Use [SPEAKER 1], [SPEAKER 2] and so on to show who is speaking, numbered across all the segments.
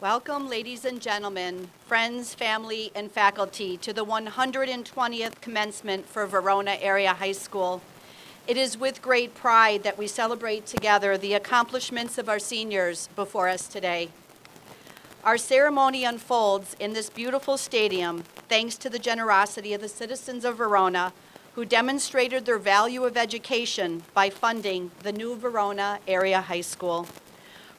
[SPEAKER 1] Welcome, ladies and gentlemen, friends, family, and faculty, to the 120th commencement for Verona Area High School. It is with great pride that we celebrate together the accomplishments of our seniors before us today. Our ceremony unfolds in this beautiful stadium thanks to the generosity of the citizens of Verona, who demonstrated their value of education by funding the new Verona Area High School.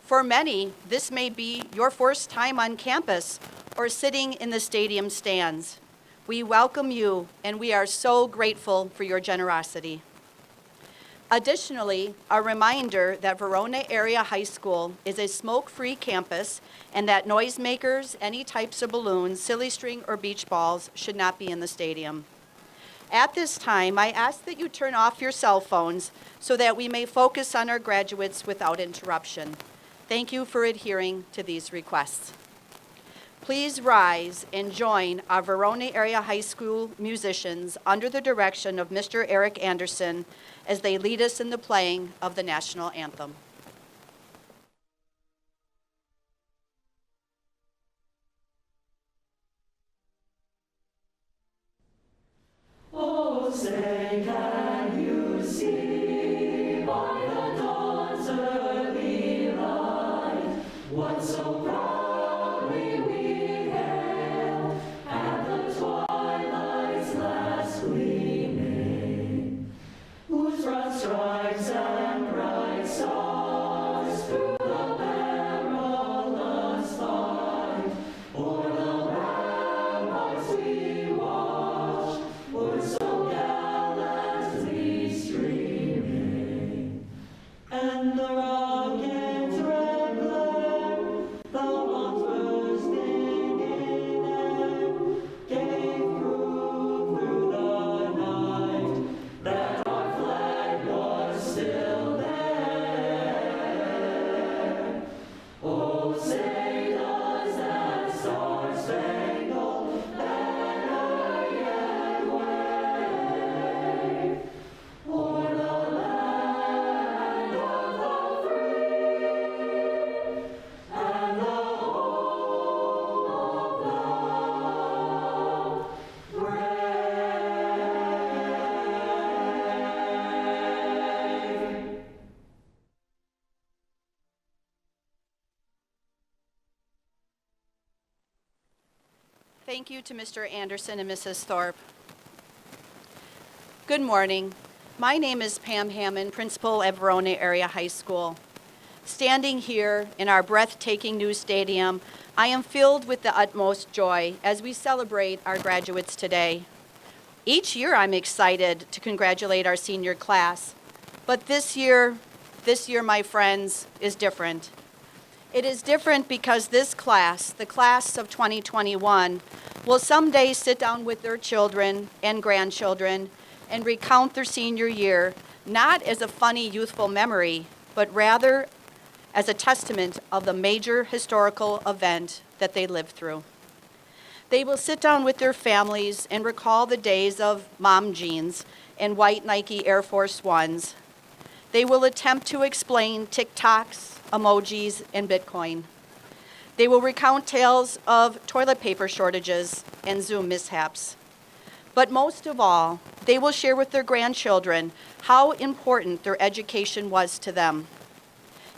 [SPEAKER 1] For many, this may be your first time on campus or sitting in the stadium stands. We welcome you, and we are so grateful for your generosity. Additionally, a reminder that Verona Area High School is a smoke-free campus and that noisemakers, any types of balloons, silly string, or beach balls should not be in the stadium. At this time, I ask that you turn off your cell phones so that we may focus on our graduates without interruption. Thank you for adhering to these requests. Please rise and join our Verona Area High School musicians under the direction of Mr. Eric Anderson as they lead us in the playing of the national anthem.
[SPEAKER 2] Oh, say can you see by the dawn's early light what so proudly we hailed at the twilight's last gleaming, whose broad stripes and bright stars through the perilous fight o'er the ramparts we watched were so gallantly streaming, and the rocket's red glare, the bombs bursting in air, gave proof through the night that our flag was still there. Oh, say does that star-spangled banner yet wave o'er the land of the free and the home of the brave.
[SPEAKER 1] Thank you to Mr. Anderson and Mrs. Thorpe. Good morning. My name is Pam Hammond, principal at Verona Area High School. Standing here in our breathtaking new stadium, I am filled with the utmost joy as we celebrate our graduates today. Each year I'm excited to congratulate our senior class, but this year, my friends, is different. It is different because this class, the class of 2021, will someday sit down with their children and grandchildren and recount their senior year, not as a funny youthful memory, but rather as a testament of the major historical event that they lived through. They will sit down with their families and recall the days of mom jeans and white Nike Air Force Ones. They will attempt to explain TikToks, emojis, and Bitcoin. They will recount tales of toilet paper shortages and Zoom mishaps. But most of all, they will share with their grandchildren how important their education was to them.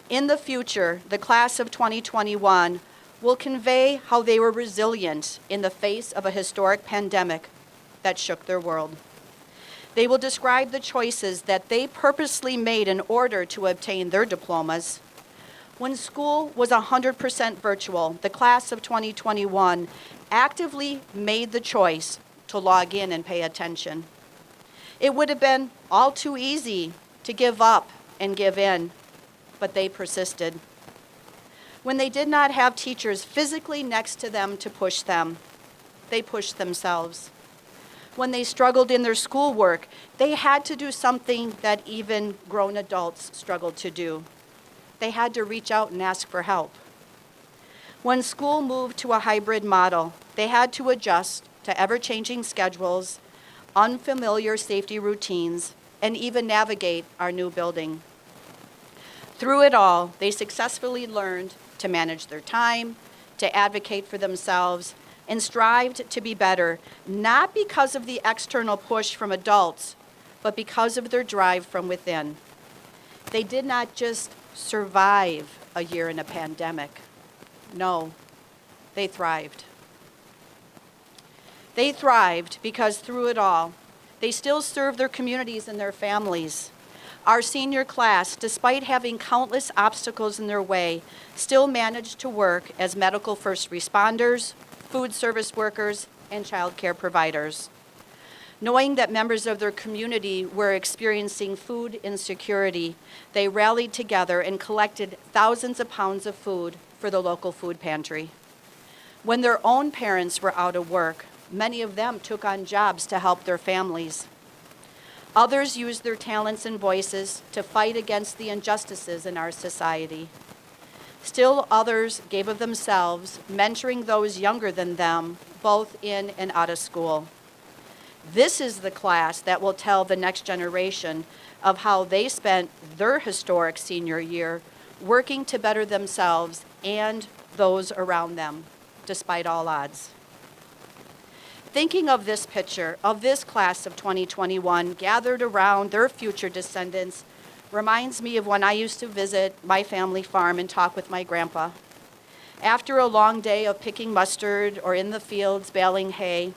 [SPEAKER 1] In the future, the class of 2021 will convey how they were resilient in the face of a historic pandemic that shook their world. They will describe the choices that they purposely made in order to obtain their diplomas. When school was 100% virtual, the class of 2021 actively made the choice to log in and pay attention. It would have been all too easy to give up and give in, but they persisted. When they did not have teachers physically next to them to push them, they pushed themselves. When they struggled in their schoolwork, they had to do something that even grown adults struggled to do. They had to reach out and ask for help. When school moved to a hybrid model, they had to adjust to ever-changing schedules, unfamiliar safety routines, and even navigate our new building. Through it all, they successfully learned to manage their time, to advocate for themselves, and strived to be better, not because of the external push from adults, but because of their drive from within. They did not just survive a year in a pandemic. No, they thrived. They thrived because through it all, they still serve their communities and their families. Our senior class, despite having countless obstacles in their way, still managed to work as medical first responders, food service workers, and child care providers. Knowing that members of their community were experiencing food insecurity, they rallied together and collected thousands of pounds of food for the local food pantry. When their own parents were out of work, many of them took on jobs to help their families. Others used their talents and voices to fight against the injustices in our society. Still others gave of themselves, mentoring those younger than them, both in and out of school. This is the class that will tell the next generation of how they spent their historic senior year working to better themselves and those around them, despite all odds. Thinking of this picture of this class of 2021 gathered around their future descendants reminds me of when I used to visit my family farm and talk with my grandpa. After a long day of picking mustard or in the fields baling hay,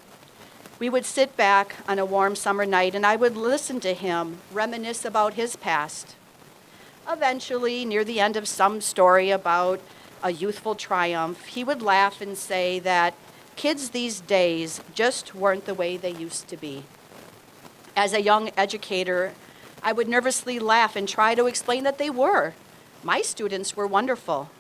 [SPEAKER 1] we would sit back on a warm summer night and I would listen to him reminisce about his past. Eventually, near the end of some story about a youthful triumph, he would laugh and say that kids these days just weren't the way they used to be. As a young educator, I would nervously laugh and try to explain that they were. My students were wonderful.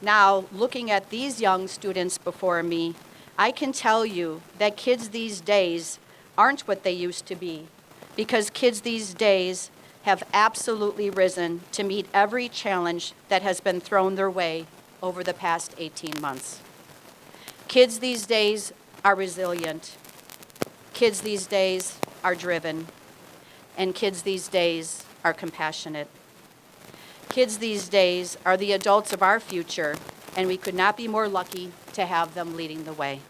[SPEAKER 1] Now, looking at these young students before me, I can tell you that kids these days aren't what they used to be, because kids these days have absolutely risen to meet every challenge that has been thrown their way over the past 18 months. Kids these days are resilient. Kids these days are driven. And kids these days are compassionate. Kids these days are the adults of our future, and we could not be more lucky to have them leading the way.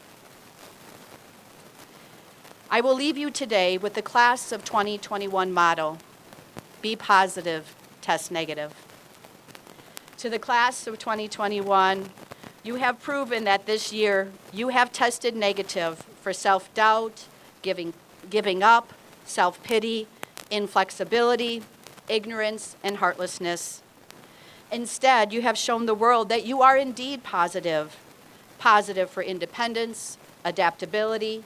[SPEAKER 1] I will leave you today with the class of 2021 motto, be positive, test negative. To the class of 2021, you have proven that this year you have tested negative for self-doubt, giving up, self-pity, inflexibility, ignorance, and heartlessness. Instead, you have shown the world that you are indeed positive. Positive for independence, adaptability,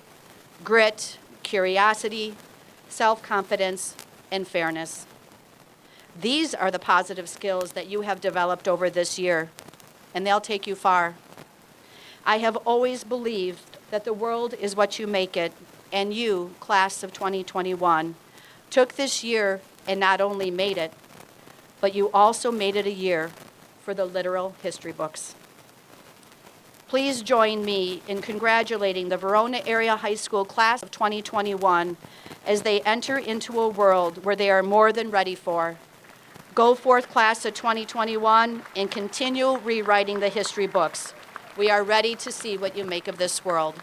[SPEAKER 1] grit, curiosity, self-confidence, and fairness. These are the positive skills that you have developed over this year, and they'll take you far. I have always believed that the world is what you make it, and you, class of 2021, took this year and not only made it, but you also made it a year for the literal history books. Please join me in congratulating the Verona Area High School class of 2021 as they enter into a world where they are more than ready for. Go forth, class of 2021, and continue rewriting the history books. We are ready to see what you make of this world.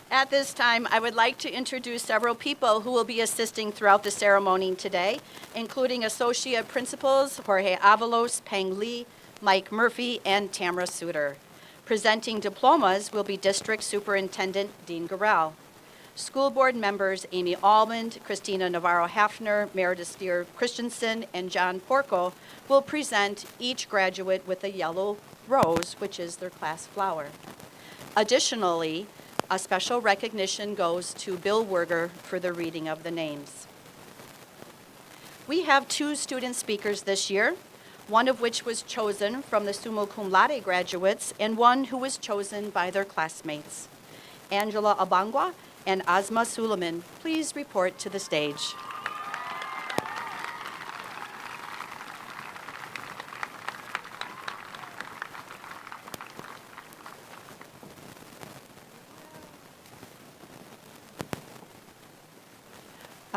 [SPEAKER 1] At this time, I would like to introduce several people who will be assisting throughout the ceremony today, including Associate Principals Jorge Avalos, Peng Lee, Mike Murphy, and Tamara Suter. Presenting diplomas will be District Superintendent Dean Garrell. School Board members Amy Almond, Christina Navarro-Hafner, Meredith Steer-Christensen, and John Porco will present each graduate with a yellow rose, which is their class flower. Additionally, a special recognition goes to Bill Werger for the reading of the names. We have 2 student speakers this year, one of which was chosen from the summa cum laude graduates and one who was chosen by their classmates. Angela Abangwa and Asma Suleiman, please report to the stage.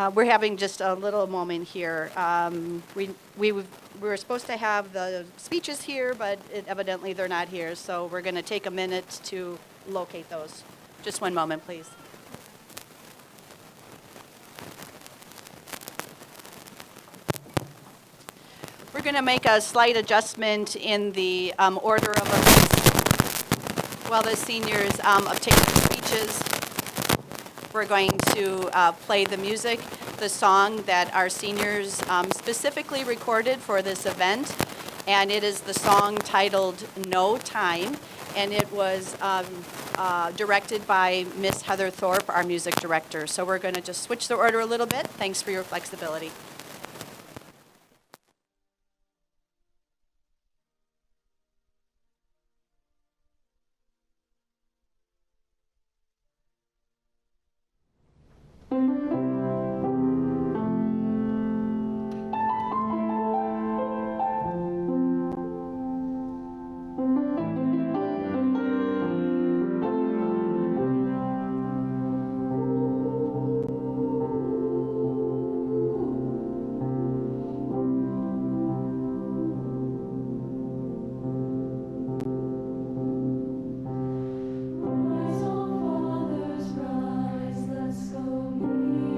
[SPEAKER 1] We're having just a little moment here. We were supposed to have the speeches here, but evidently they're not here, so we're going to take a minute to locate those. Just one moment, please. We're going to make a slight adjustment in the order of events. While the seniors obtain their speeches, we're going to play the music, the song that our seniors specifically recorded for this event, and it is the song titled "No Time," and it was directed by Miss Heather Thorpe, our music director. So we're going to just switch the order a little bit. Thanks for your flexibility.
[SPEAKER 2] Rise, O fathers, rise, let's go meet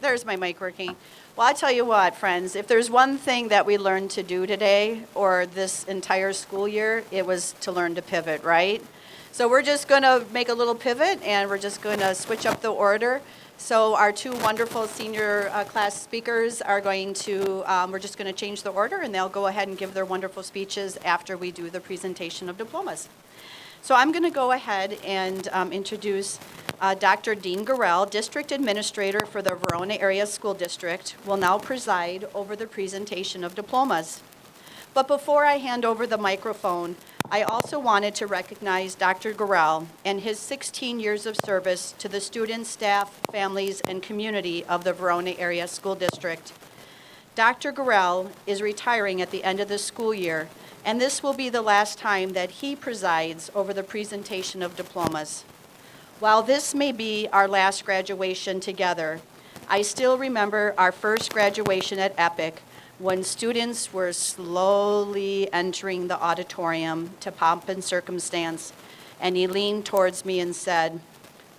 [SPEAKER 1] There's my mic working. Well, I tell you what, friends, if there's one thing that we learned to do today or this entire school year, it was to learn to pivot, right? So we're just going to make a little pivot, and we're just going to switch up the order. So our two wonderful senior class speakers are going to, we're just going to change the order, and they'll go ahead and give their wonderful speeches after we do the presentation of diplomas. So I'm going to go ahead and introduce Dr. Dean Gorell, District Administrator for the Verona Area School District, will now preside over the presentation of diplomas. But before I hand over the microphone, I also wanted to recognize Dr. Gorell and his 16 years of service to the students, staff, families, and community of the Verona Area School District. Dr. Gorell is retiring at the end of the school year, and this will be the last time that he presides over the presentation of diplomas. While this may be our last graduation together, I still remember our first graduation at Epic when students were slowly entering the auditorium to pomp and circumstance, and he leaned towards me and said,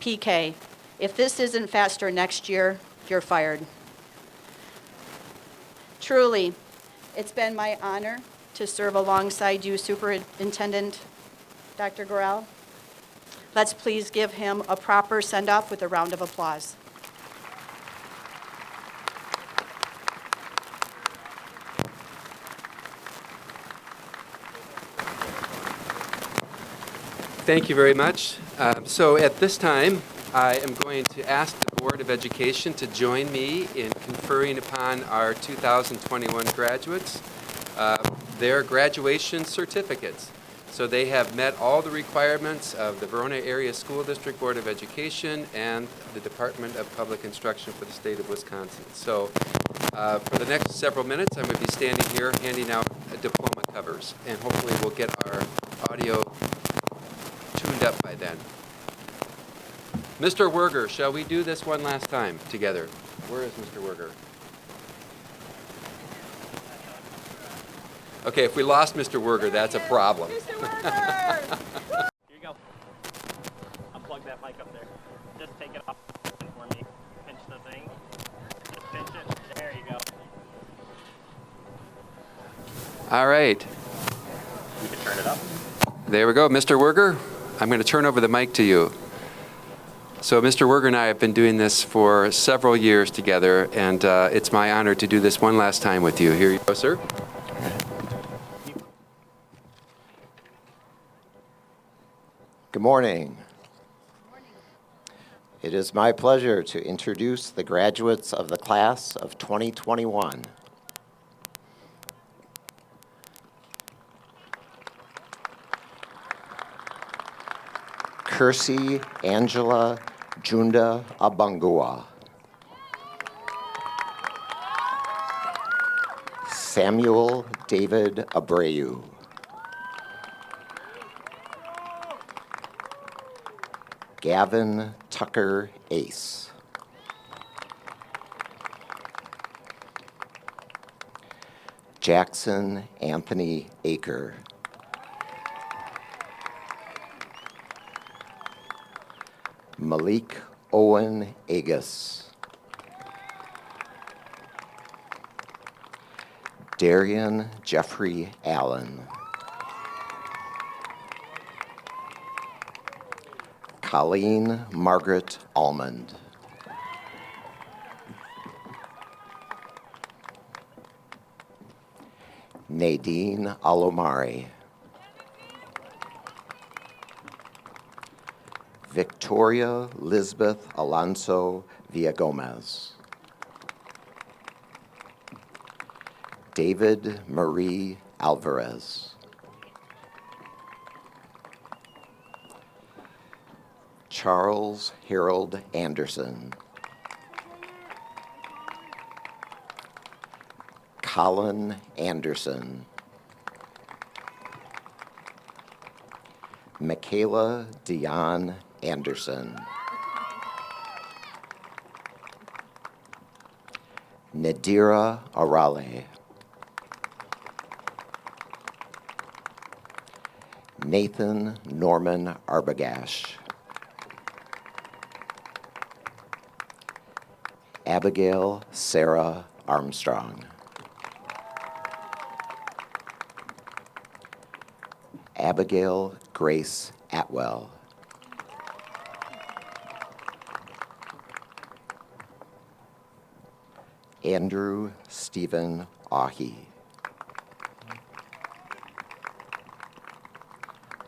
[SPEAKER 1] "PK, if this isn't faster next year, you're fired." Truly, it's been my honor to serve alongside you, Superintendent Dr. Gorell. Let's please give him a proper send-off with a round of applause.
[SPEAKER 3] Thank you very much. So at this time, I am going to ask the Board of Education to join me in conferring upon our 2021 graduates their graduation certificates. So they have met all the requirements of the Verona Area School District Board of Education and the Department of Public Instruction for the state of Wisconsin. So for the next several minutes, I'm going to be standing here handing out diploma covers, and hopefully we'll get our audio tuned up by then. Mr. Werger, shall we do this one last time together? Where is Mr. Werger? Okay, if we lost Mr. Werger, that's a problem.
[SPEAKER 1] Mr. Werger!
[SPEAKER 4] Here you go. Unplug that mic up there. Just take it off for me. Pinch the thing. Just pinch it. There you go.
[SPEAKER 3] All right.
[SPEAKER 4] You can turn it up.
[SPEAKER 3] There we go. Mr. Werger, I'm going to turn over the mic to you. So Mr. Werger and I have been doing this for several years together, and it's my honor to do this one last time with you. Here you go, sir.
[SPEAKER 5] Good morning. It is my pleasure to introduce the graduates of the class of 2021. Kersey Angela Junda Abangua. Samuel David Abreu. Gavin Tucker Ace. Jackson Anthony Aker. Malik Owen Agus. Darian Jeffrey Allen. Colleen Margaret Almond. Nadine Alomari. Victoria Lisbeth Alonso Villagomez. David Marie Alvarez. Charles Harold Anderson. Colin Anderson. Michaela Dion Anderson. Nadira Arale. Nathan Norman Arbagash. Abigail Sarah Armstrong. Abigail Grace Atwell. Andrew Stephen Ahi.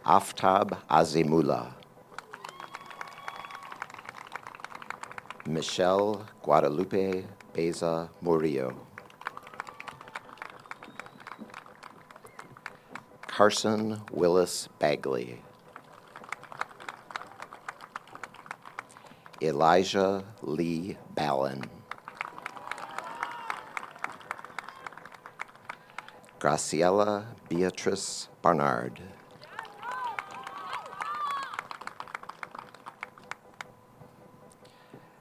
[SPEAKER 5] Aftab Azimullah. Michelle Guadalupe Beza Murillo. Carson Willis Bagley. Elijah Lee Ballin. Graciela Beatrice Barnard.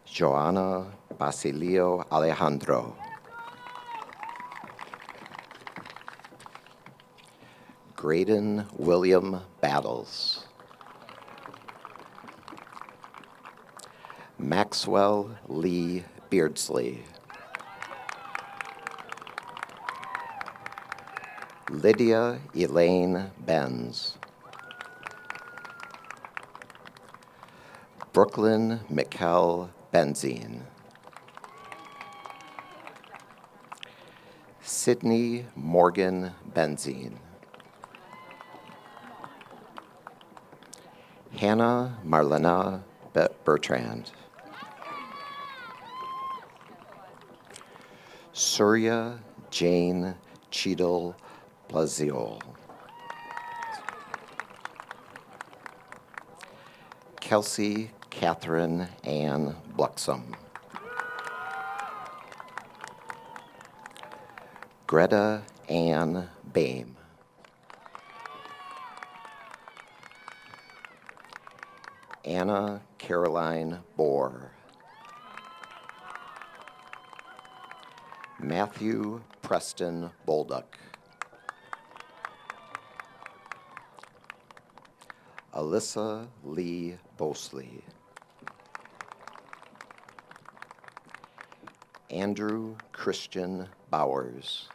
[SPEAKER 5] Joanna Basilio Alejandro. Graydon William Battles. Maxwell Lee Beardsley. Lydia Elaine Benz. Brooklyn Mikkel Benzine. Sydney Morgan Benzine. Hannah Marlena Bertrand. Surya Jane Cheadle Blaziol. Kelsey Catherine Ann Bluxom. Greta Ann Bame. Anna Caroline Bohr. Matthew Preston Bolduck. Alyssa Lee Bosley. Andrew Christian Bowers.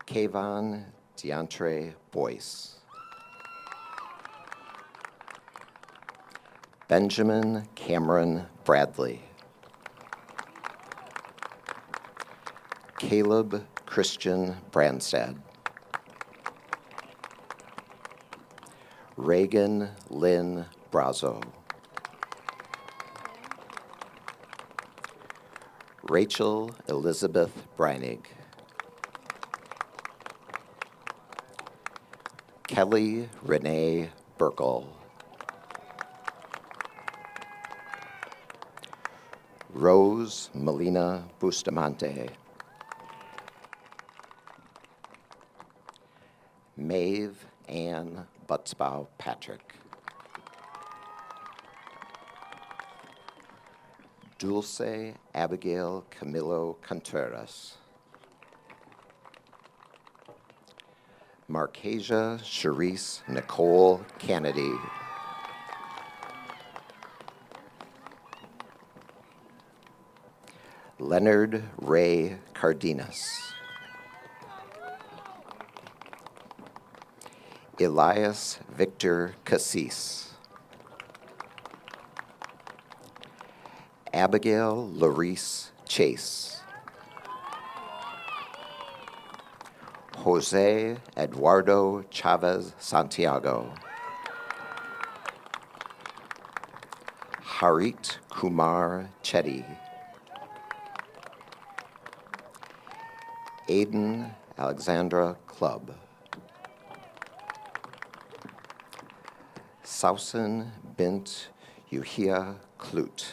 [SPEAKER 5] Kayvon Deantre Boyce. Benjamin Cameron Bradley. Caleb Christian Branstad. Reagan Lynn Brazo. Rachel Elizabeth Breinig. Kelly Renee Burkle. Rose Melina Bustamante. Maeve Ann Butzbaugh Patrick. Dulce Abigail Camilo Contreras. Marcasia Charisse Nicole Kennedy. Leonard Ray Cardenas. Elias Victor Cassis. Abigail Larice Chase. Jose Eduardo Chavez Santiago. Harit Kumar Chetty. Aiden Alexandra Clubb. Sausen Bint Yuhia Klut.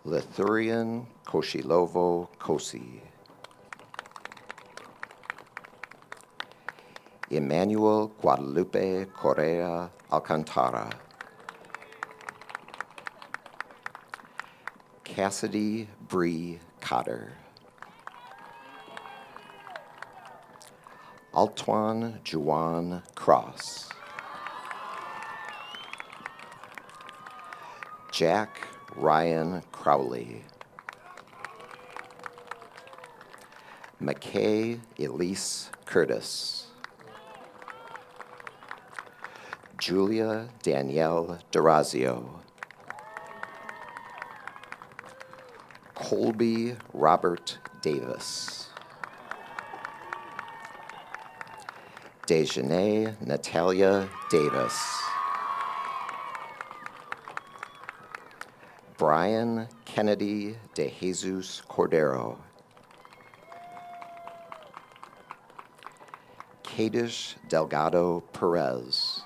[SPEAKER 5] Lithurian Koshilovo Kosi. Emmanuel Guadalupe Correa Alcantara. Cassidy Bree Cotter. Altuan Juan Cross. Jack Ryan Crowley. McKay Elise Curtis. Julia Danielle Durazio. Colby Robert Davis. Dejanay Natalia Davis. Brian Kennedy de Jesus Cordero. Kadish Delgado Perez.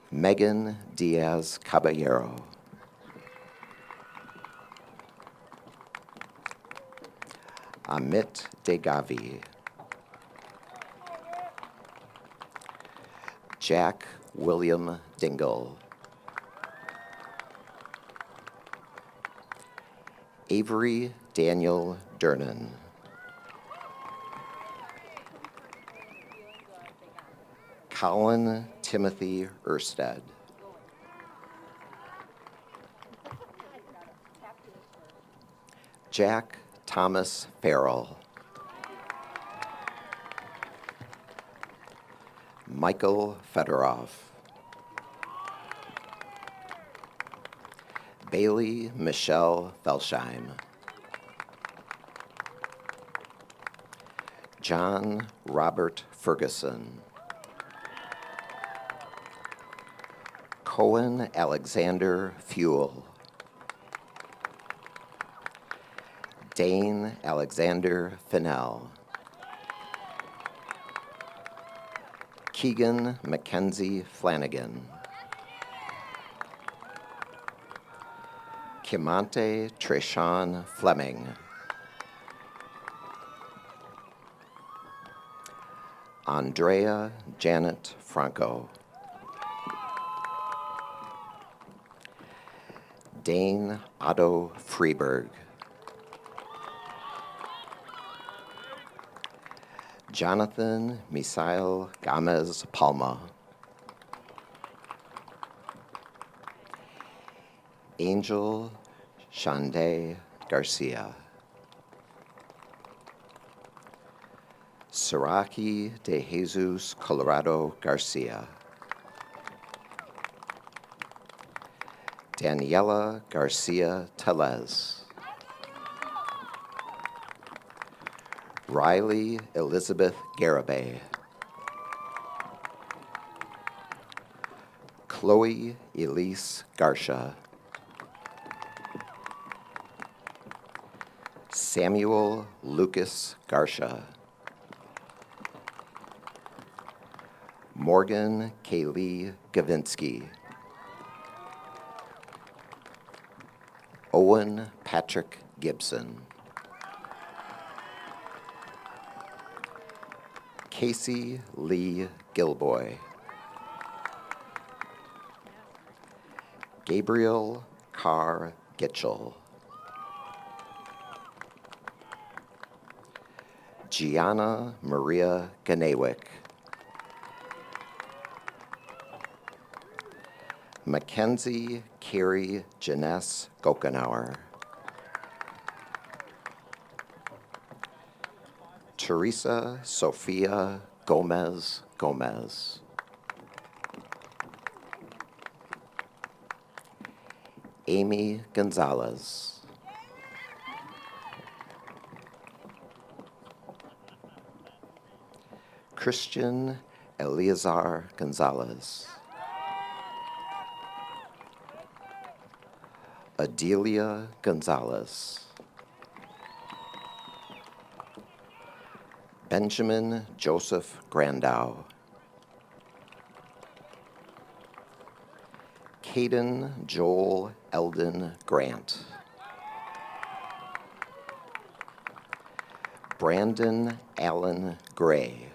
[SPEAKER 5] Megan Diaz Caballero. Amit Degavi. Jack William Dingle. Avery Daniel Durnan. Colin Timothy Ersted. Jack Thomas Farrell. Michael Fedorov. Bailey Michelle Felsheim. John Robert Ferguson. Cohen Alexander Fuel. Dane Alexander Fennell. Keegan Mackenzie Flanagan. Kimante Treshawn Fleming. Andrea Janet Franco. Dane Otto Freeberg. Jonathan Misael Gamez Palma. Angel Shande Garcia. Siraki de Jesus Colorado Garcia. Daniela Garcia Telez. Riley Elizabeth Garibay. Chloe Elise Garcia. Samuel Lucas Garcia. Morgan Kaylee Gavinsky. Owen Patrick Gibson. Casey Lee Gilboy. Gabriel Carr Gitchell. Gianna Maria Ganewick. Mackenzie Carrie Janess Gokenauer. Teresa Sofia Gomez Gomez. Amy Gonzalez. Christian Eleazar Gonzalez. Adelia Gonzalez. Benjamin Joseph Grandow. Caden Joel Eldon Grant. Brandon Allen Gray.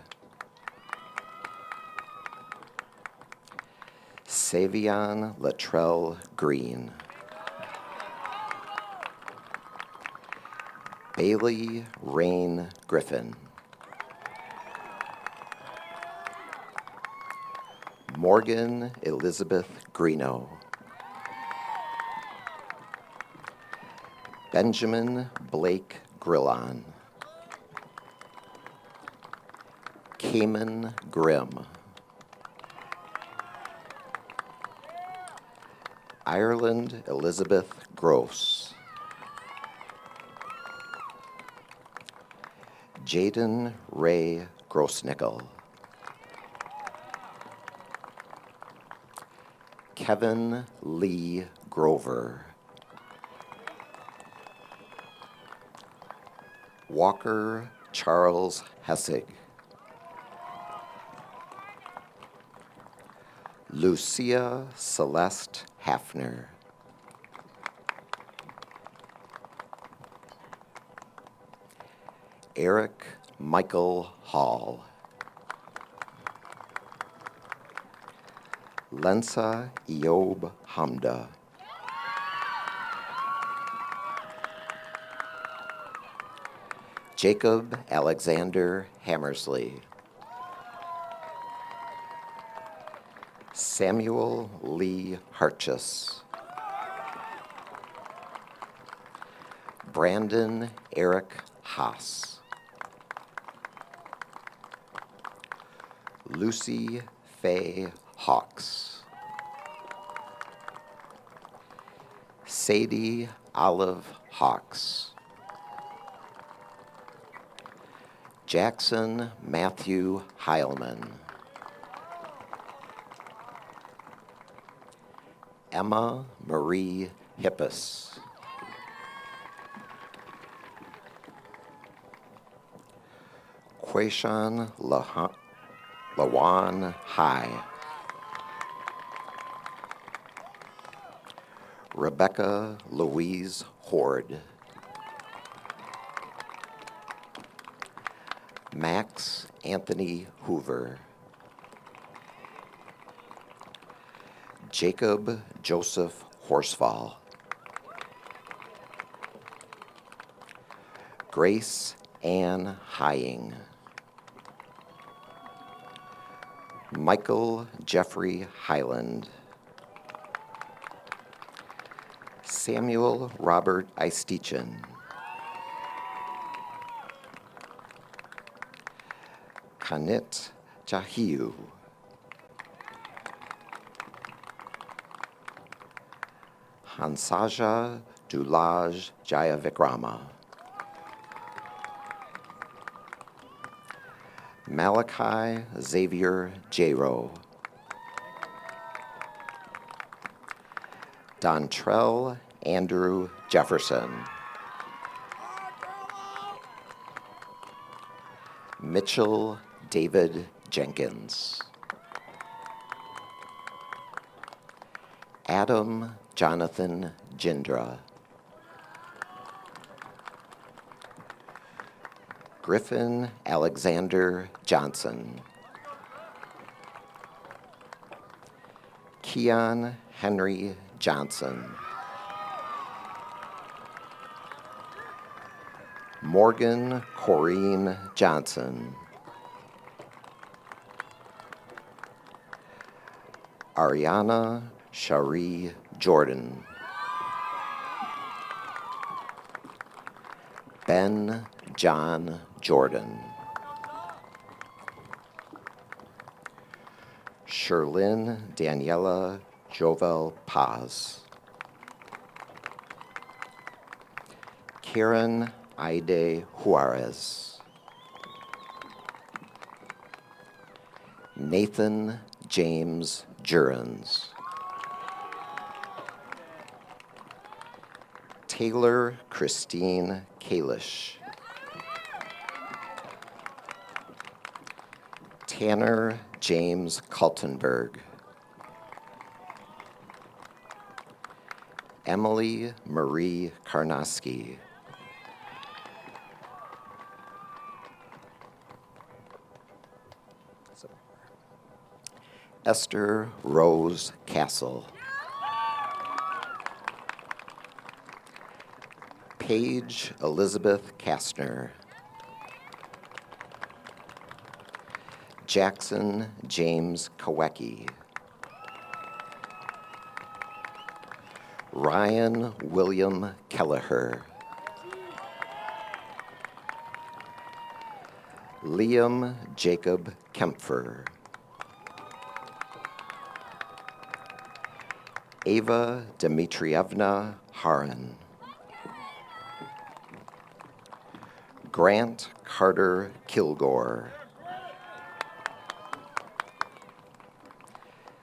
[SPEAKER 5] Savion Latrell Green. Bailey Rain Griffin. Morgan Elizabeth Greeno. Benjamin Blake Grillon. Cayman Grimm. Ireland Elizabeth Gross. Jaden Ray Grossnickel. Kevin Lee Grover. Walker Charles Hessig. Lucia Celeste Hafner. Eric Michael Hall. Lensa Eob Hamda. Jacob Alexander Hammersley. Samuel Lee Harchus. Brandon Eric Haas. Lucy Faye Hawks. Sadie Olive Hawks. Jackson Matthew Heilman. Emma Marie Hippus. Quayshawn Lawan High. Rebecca Louise Horde. Max Anthony Hoover. Jacob Joseph Horsfall. Grace Ann Hying. Michael Jeffrey Highland. Samuel Robert Eistichin. Kanit Jahiu. Hansaja Dulaj Jayavikrama. Malachi Xavier Jero. Dontrell Andrew Jefferson. Mitchell David Jenkins. Adam Jonathan Jindra. Griffin Alexander Johnson. Keon Henry Johnson. Morgan Corrine Johnson. Ariana Shari Jordan. Ben John Jordan. Sherlyn Daniela Jovel Paz. Karen Aide Juarez. Nathan James Jurens. Taylor Christine Kalish. Tanner James Kaltenberg. Emily Marie Karnowski. Esther Rose Castle. Paige Elizabeth Kastner. Jackson James Kawecki. Ryan William Kelleher. Liam Jacob Kempfer. Ava Dmitrievna Haran. Grant Carter Kilgore.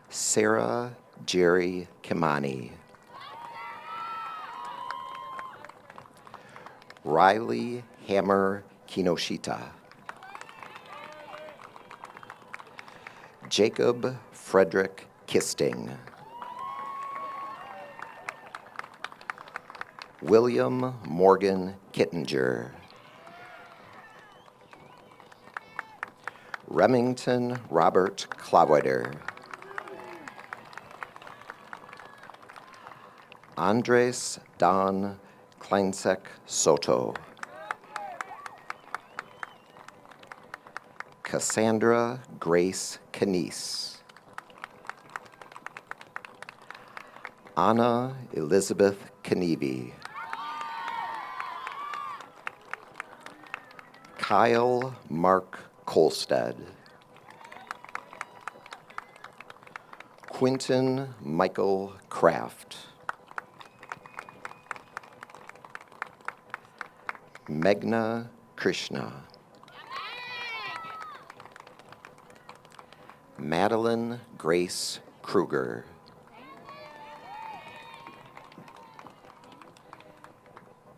[SPEAKER 5] Sarah Jerry Kimani. Riley Hammer Kinoshita. Jacob Frederick Kisting. William Morgan Kittinger. Remington Robert Klaweder. Andres Don Kleinsek Soto. Cassandra Grace Canese. Anna Elizabeth Knievi. Kyle Mark Kolstad. Quinton Michael Kraft. Meghna Krishna. Madeline Grace Kruger.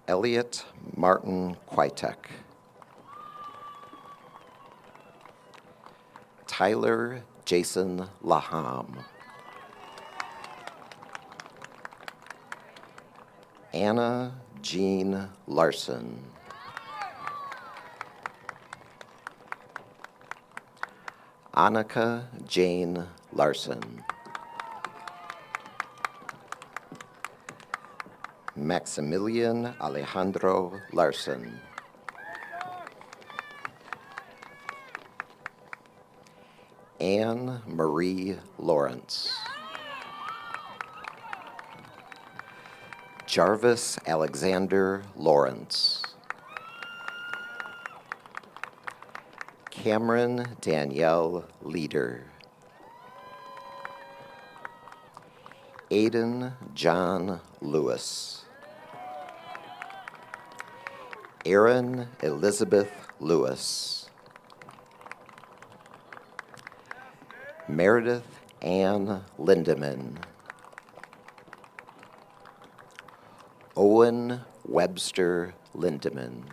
[SPEAKER 5] Elliot Martin Kwiatek. Tyler Jason Laham. Anna Jean Larson. Annika Jane Larson. Maximilian Alejandro Larson. Anne Marie Lawrence. Jarvis Alexander Lawrence. Cameron Danielle Leader. Aiden John Lewis. Erin Elizabeth Lewis. Meredith Ann Lindeman. Owen Webster Lindeman.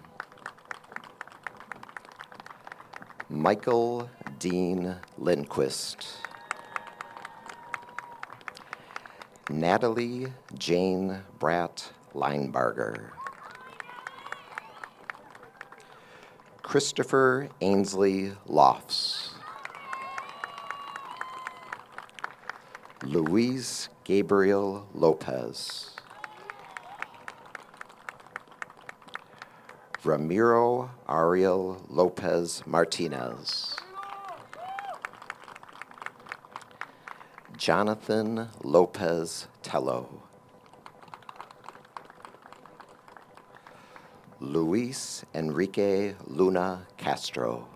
[SPEAKER 5] Michael Dean Lindquist. Natalie Jane Bratt Linebarger. Christopher Ainsley Lofts. Luis Gabriel Lopez. Ramiro Ariel Lopez Martinez. Jonathan Lopez Tello. Luis Enrique Luna Castro.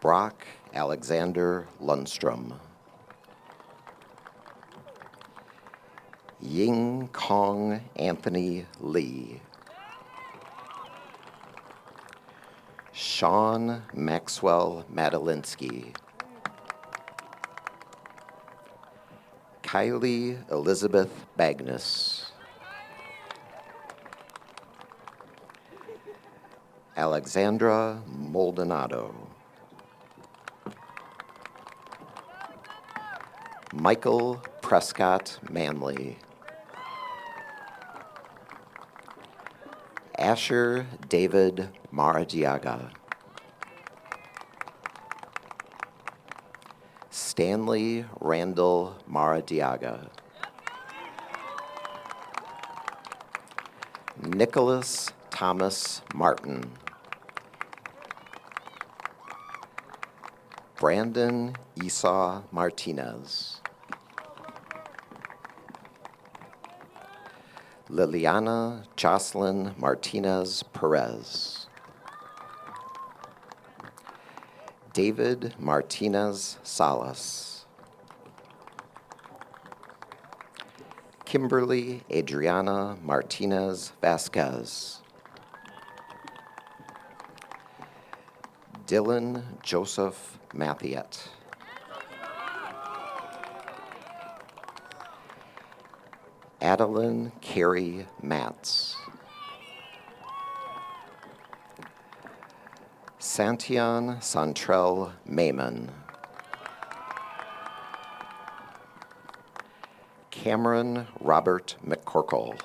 [SPEAKER 5] Brock Alexander Lundstrom. Ying Kong Anthony Lee. Sean Maxwell Madalinsky. Kylie Elizabeth Bagnus. Alexandra Maldonado. Michael Prescott Manley. Asher David Maradiaga. Stanley Randall Maradiaga. Nicholas Thomas Martin. Brandon Esau Martinez. Liliana Jocelyn Martinez Perez. David Martinez Salas. Kimberly Adriana Martinez Vasquez. Dylan Joseph Mathiet. Adeline Carey Matz. Santian Santrell Mayman. Cameron Robert McCorkle.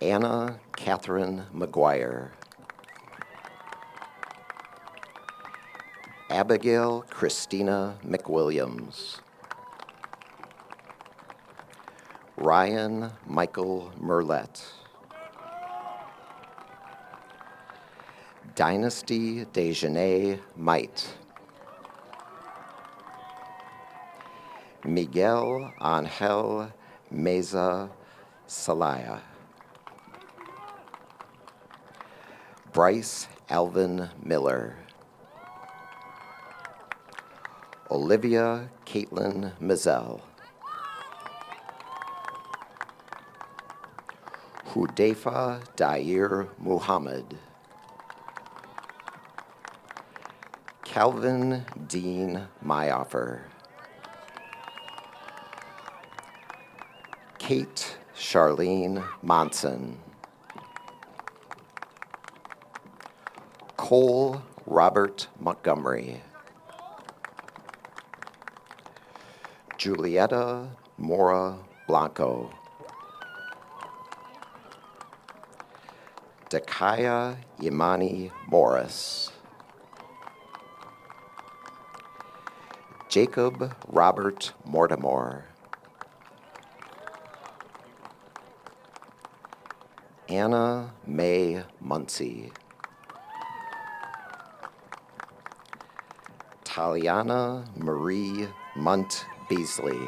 [SPEAKER 5] Anna Catherine McGuire. Abigail Christina McWilliams. Ryan Michael Merlet. Dynasty Dejanay Might. Miguel Angel Meza Salaya. Bryce Alvin Miller. Olivia Caitlin Mizell. Hudayfa Dair Muhammad. Calvin Dean Myoffer. Kate Charlene Monson. Cole Robert Montgomery. Julieta Mora Blanco. Dakaya Imani Morris. Jacob Robert Mortimer. Anna Mae Muncie. Taliana Marie Munt Beasley.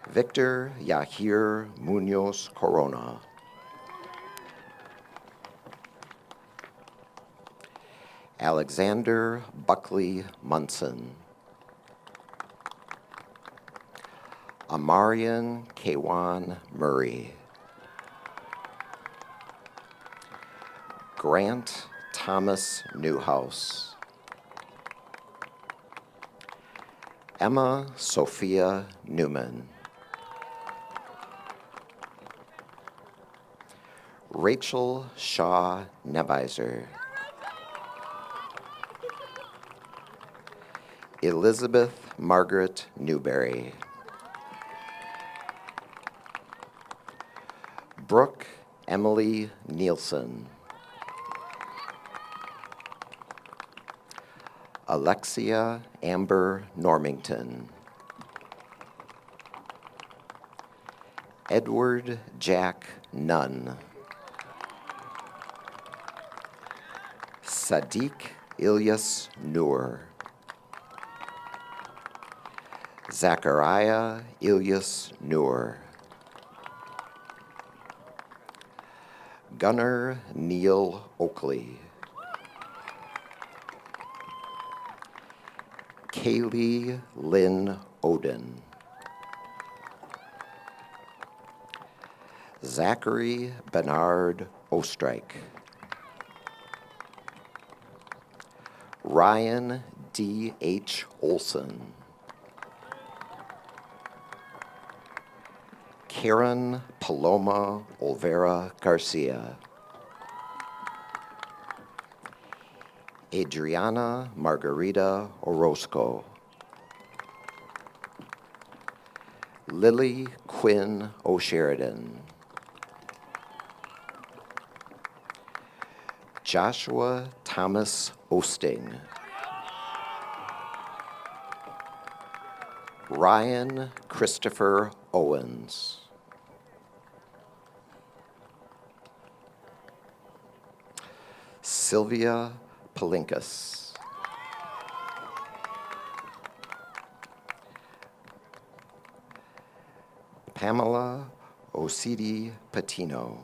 [SPEAKER 5] Victor Yahir Munoz Corona. Alexander Buckley Munson. Amarian Kwan Murray. Grant Thomas Newhouse. Emma Sophia Newman. Rachel Shaw Neviser. Elizabeth Margaret Newberry. Brooke Emily Nielsen. Alexia Amber Normington. Edward Jack Nunn. Sadiq Ilyas Noor. Zachariah Ilyas Noor. Gunnar Neil Oakley. Kaylee Lynn Oden. Zachary Bernard Ostrike. Ryan D. H. Olson. Karen Paloma Olvera Garcia. Adriana Margarita Orozco. Lily Quinn O'Sheridan. Joshua Thomas Osting. Ryan Christopher Owens. Sylvia Palinkas. Pamela Osidi Patino.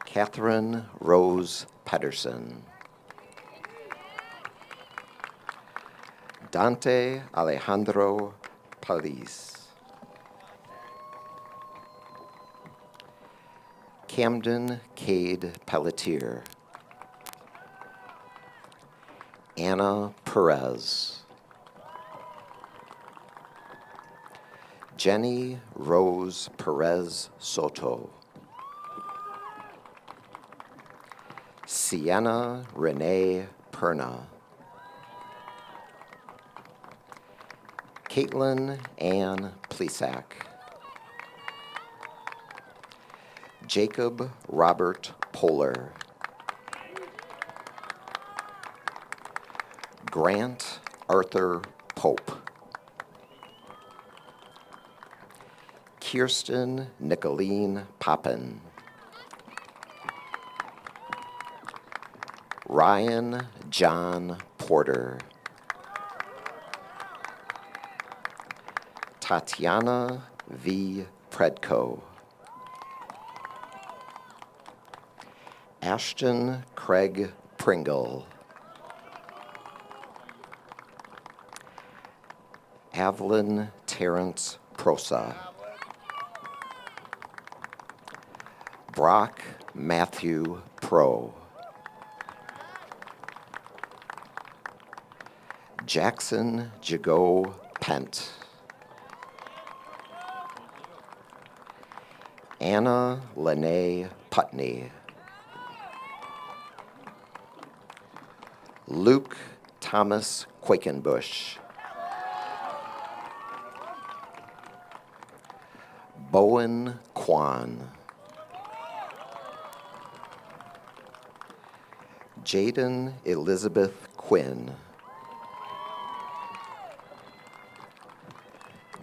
[SPEAKER 5] Catherine Rose Pedersen. Dante Alejandro Palis. Camden Cade Pelletier. Anna Perez. Jenny Rose Perez Soto. Sienna Renee Perna. Caitlin Ann Plesac. Jacob Robert Polar. Grant Arthur Pope. Kirsten Nicolene Poppin. Ryan John Porter. Tatiana V. Predko. Ashton Craig Pringle. Evelyn Terrence Prosa. Brock Matthew Pro. Jackson Jago Pent. Anna Lene Putney. Luke Thomas Quakenbush. Bowen Kwan. Jaden Elizabeth Quinn.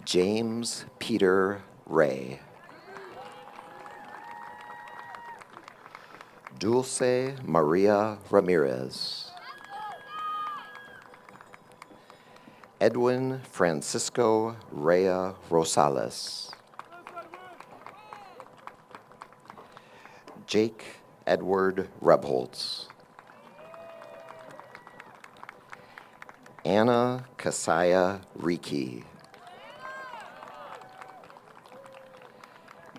[SPEAKER 5] James Peter Ray. Dulce Maria Ramirez. Edwin Francisco Rea Rosales. Jake Edward Rebholz. Anna Kasaya Riki.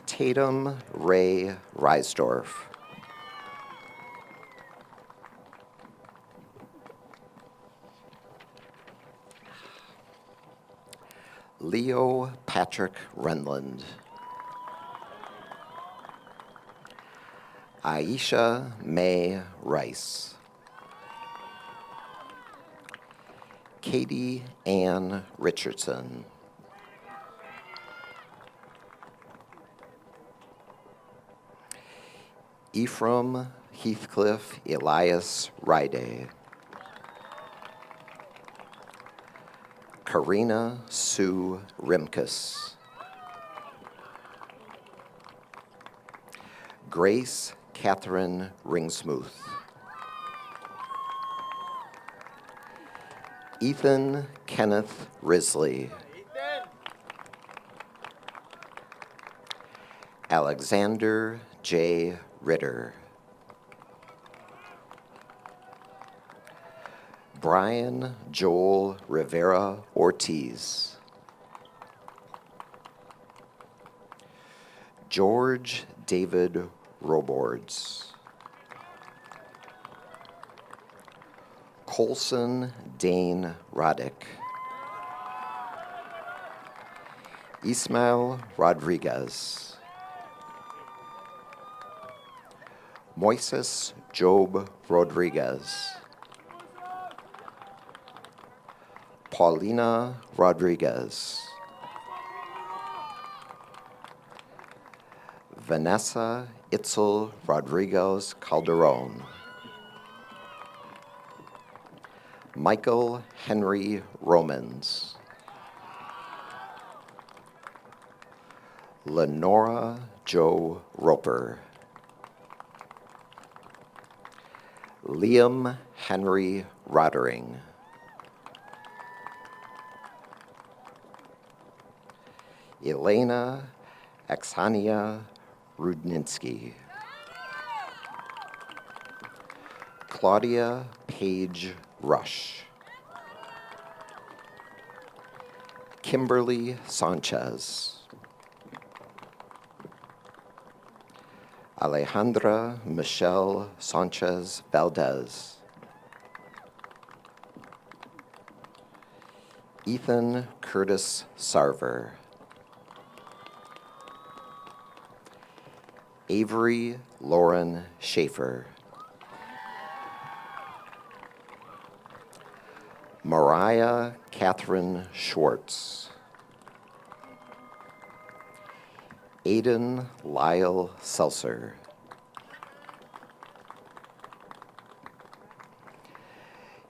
[SPEAKER 5] Tatum Ray Reisdorf. Leo Patrick Renland. Aisha May Rice. Katie Ann Richardson. Ephraim Heathcliff Elias Ride. Karina Sue Rimkus. Grace Catherine Ringsmuth. Ethan Kenneth Risley. Alexander J. Ritter. Brian Joel Rivera Ortiz. George David Robords. Colson Dane Roddick. Ismael Rodriguez. Moises Job Rodriguez. Paulina Rodriguez. Vanessa Itzel Rodriguez Calderon. Michael Henry Romans. Lenora Joe Roper. Liam Henry Roddering. Elena Aksania Rudninsky. Claudia Page Rush. Kimberly Sanchez. Alejandra Michelle Sanchez Valdez. Ethan Curtis Sarver. Avery Lauren Schaefer. Mariah Catherine Schwartz. Aiden Lyle Seltzer.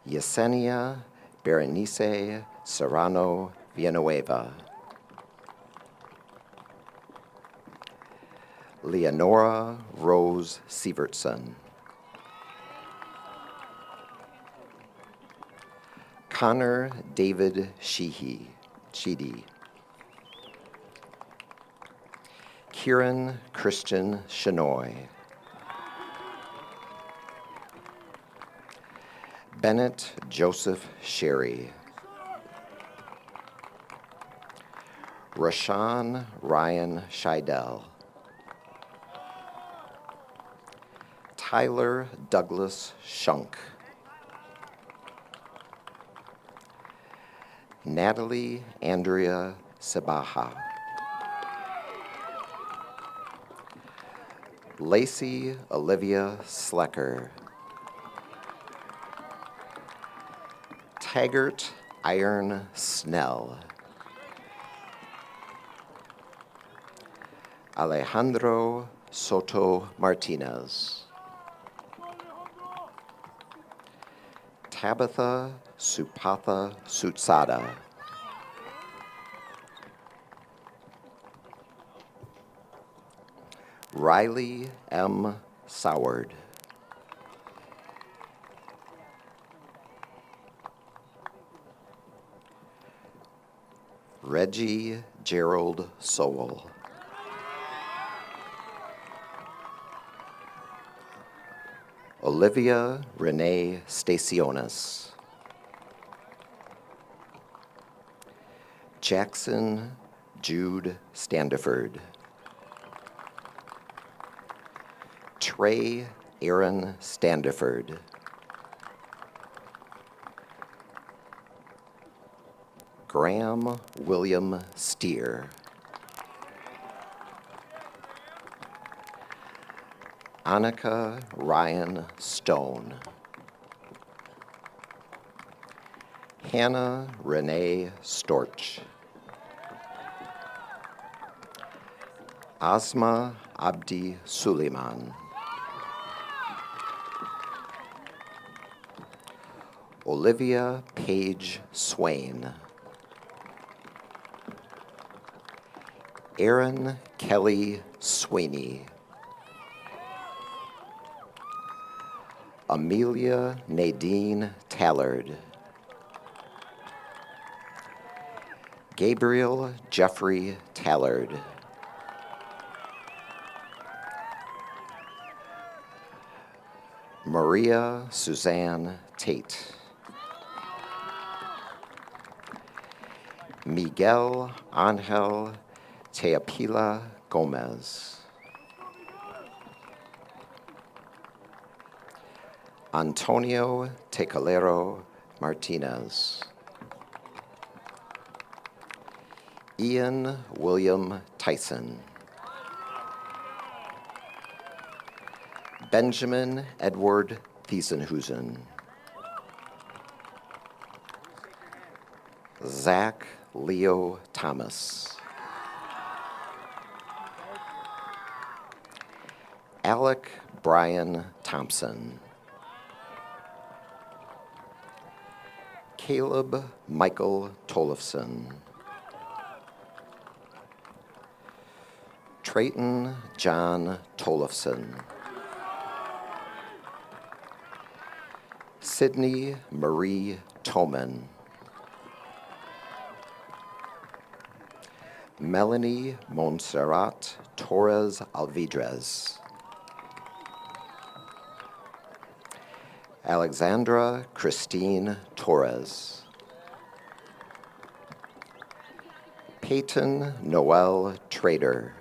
[SPEAKER 5] Yesenia Berenice Serrano Villanueva. Leonora Rose Sievertson. Connor David Sheedy. Kieran Christian Shenoy. Bennett Joseph Sherry. Rashawn Ryan Scheidel. Tyler Douglas Shunk. Natalie Andrea Sabaha. Lacey Olivia Slecker. Taggart Iron Snell. Alejandro Soto Martinez. Tabitha Supatha Sutsada. Riley M. Soward. Reggie Gerald Sowell. Olivia Renee Stacionis. Jackson Jude Standiford. Trey Aaron Standiford. Graham William Steer. Annika Ryan Stone. Hannah Renee Storch. Asma Abdi Suleiman. Olivia Page Swain. Aaron Kelly Sweeney. Amelia Nadine Tallard. Gabriel Jeffrey Tallard. Maria Suzanne Tate. Miguel Angel Teapila Gomez. Antonio Tecalero Martinez. Ian William Tyson. Benjamin Edward Thiesenhusen. Zach Leo Thomas. Alec Brian Thompson. Caleb Michael Tollefson. Trayton John Tollefson. Sydney Marie Toman. Melanie Montserrat Torres Alvidrez. Alexandra Christine Torres. Peyton Noel Trader.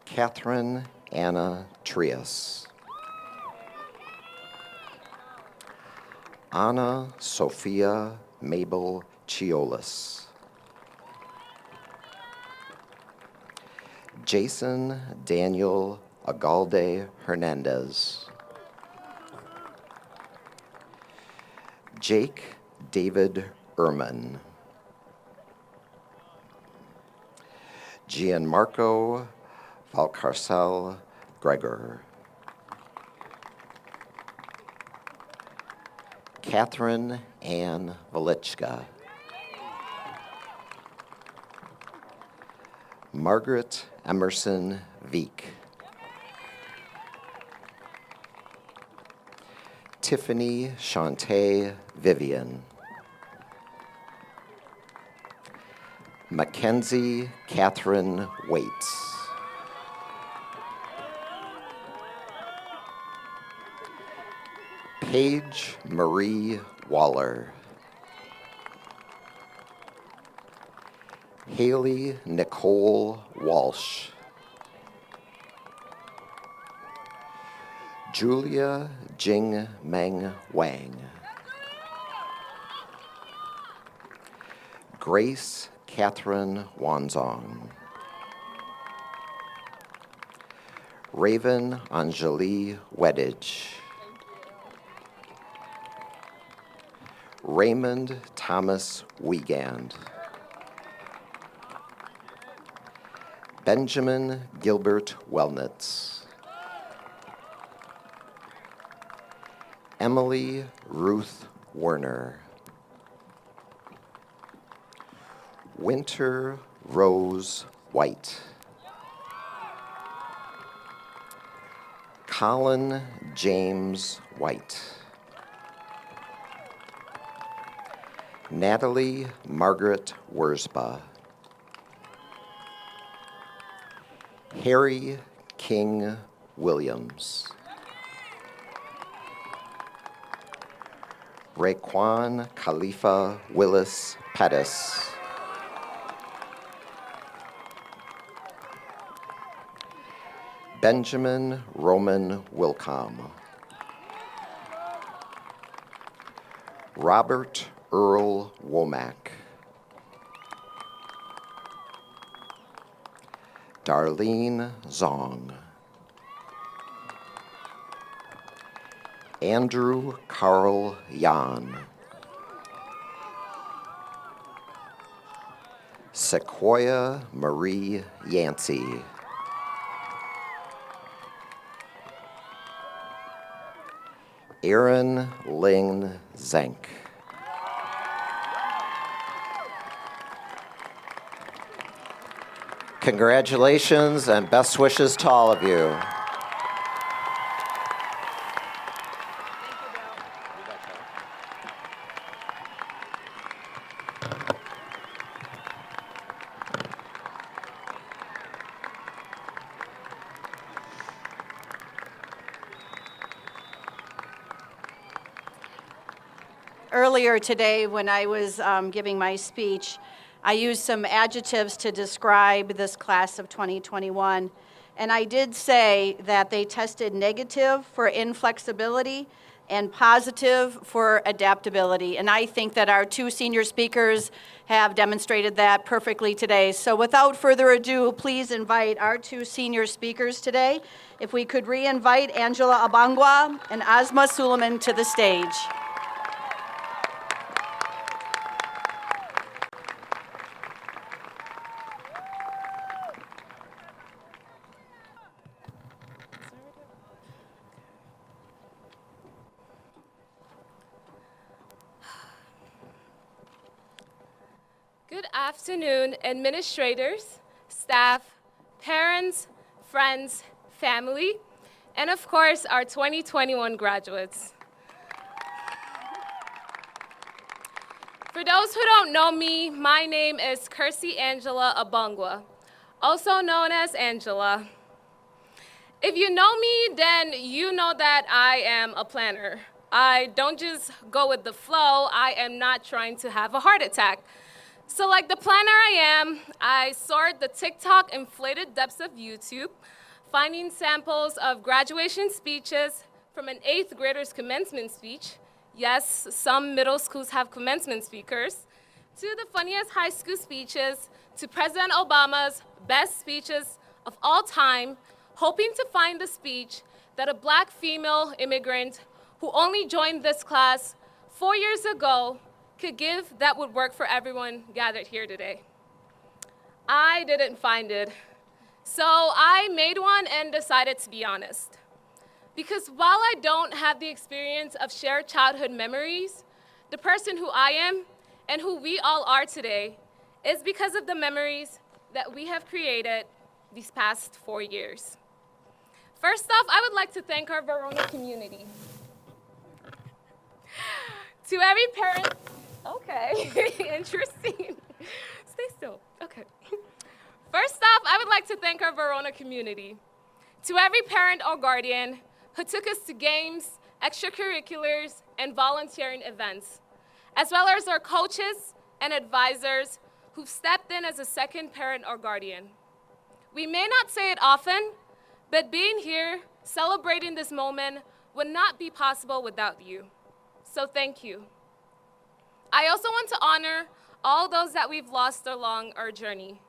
[SPEAKER 5] Catherine Anna Trias. Anna Sophia Mabel Chiolis. Jason Daniel Agalde Hernandez. Jake David Ehrman. Gianmarco Valcarcel Gregor. Catherine Ann Velichka. Margaret Emerson Veek. Tiffany Shantae Vivian. Mackenzie Catherine Waits. Paige Marie Waller. Haley Nicole Walsh. Julia Jing Meng Wang. Grace Catherine Wanzong. Raven Anjali Weddage. Raymond Thomas Wiegand. Benjamin Gilbert Wellnitz. Emily Ruth Werner. Winter Rose White. Colin James White. Natalie Margaret Wurzba. Harry King Williams. Raekwon Khalifa Willis Pettis. Benjamin Roman Wilcom. Robert Earl Womack. Darlene Zong. Andrew Carl Yan. Sequoia Marie Yancey. Aaron Ling Zank. Congratulations and best wishes to all of you.
[SPEAKER 1] Earlier today, when I was giving my speech, I used some adjectives to describe this class of 2021. And I did say that they tested negative for inflexibility and positive for adaptability. And I think that our two senior speakers have demonstrated that perfectly today. So without further ado, please invite our two senior speakers today. If we could re-invite Angela Abangwa and Asma Suleiman to the stage.
[SPEAKER 6] Good afternoon, administrators, staff, parents, friends, family, and of course, our 2021 graduates. For those who don't know me, my name is Kirsty Angela Abongwa, also known as Angela. If you know me, then you know that I am a planner. I don't just go with the flow. I am not trying to have a heart attack. So like the planner I soared the TikTok inflated depths of YouTube, finding samples of graduation speeches from an 8th grader's commencement speech. Yes, some middle schools have commencement speakers, to the funniest high school speeches, to President Obama's best speeches of all time, hoping to find the speech that a Black female immigrant who only joined this class 4 years ago could give that would work for everyone gathered here today. I didn't find it, so I made one and decided to be honest. Because while I don't have the experience of shared childhood memories, the person who I am and who we all are today is because of the memories that we have created these past 4 years. First off, I would like to thank our Verona community. To every parent, okay, interesting. Stay still, okay. First off, I would like to thank our Verona community. To every parent or guardian who took us to games, extracurriculars, and volunteering events, as well as our coaches and advisors who've stepped in as a second parent or guardian. We may not say it often, but being here, celebrating this moment, would not be possible without you. So thank you. I also want to honor all those that we've lost along our journey,